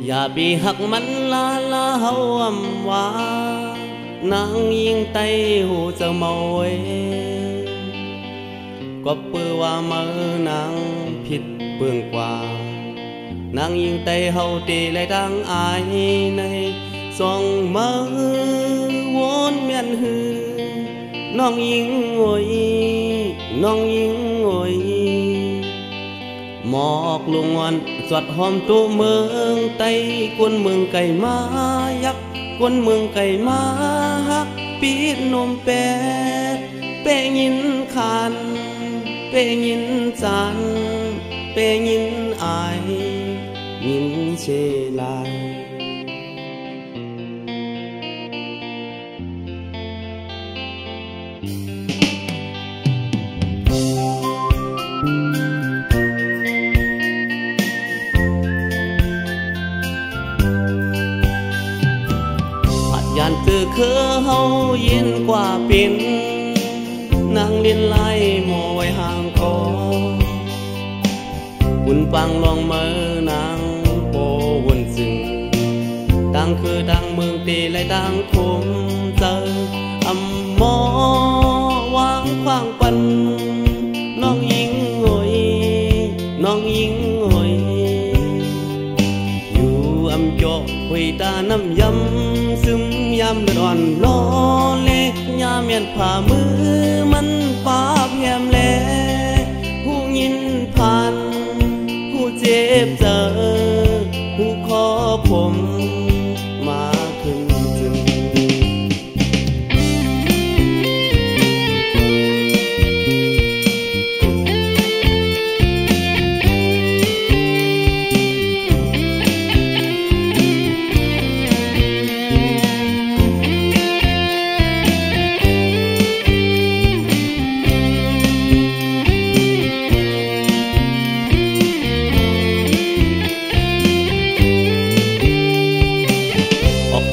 อย่าบีหักมันลาเฮาอำว่านางยิงไตหูจะเมาเว้ก็เปื้อว่าเมื่อนางผิดเปื้องกว่านางยิงไตเฮาตีไรดังอายในสองมือวนเมียนหือน้องยิงโอยน้องยิงโอยหมอกลงวันสวดหอมตัวเมืองไตกวนเมืองไก่มายักกวนเมืองไก่มาฮักปีดนมแปดเปยินคันเปยินจันเปยินอายยินเชลายยานตือคือเฮาเย็นกว่าเป็นนางเลียนไล่หมอไว้ห่างคอคุณฟังลองเมื่อนางโปวนซึ่งดังคือดังเมืองตีและดังคมเจออำหมอวางควางปันน้องยิงโอยน้องยิงโอยอยู่อำจอกหุยตาน้ำยำซึมยามเดือดอ่อนนอเล็กยามเมียนผ่ามือมันปาบแหมแลหูยินผ่านหูเจ็บเจอหูคอผมมาขึ้นจึง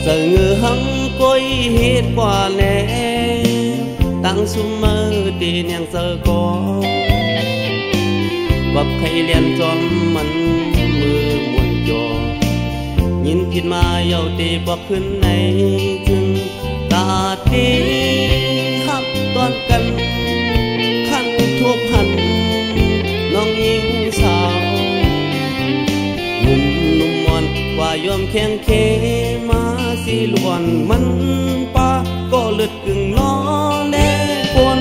เจอเงือหังก้อยเหตุกว่าแน่ตั้งซุมมือตีนยังเจอกอวับใครเลียนจอมมันมือมวนจอยินผิดมาเยาตีบอกขึ้นในจึงตาตีหักตอนกันขันทุบหันน้องยิงสาวหนุ่มมอนกว่ายอมแข็งเคมาสีล้วนมันป้าก็เลือดกึ่งล้อแลฝน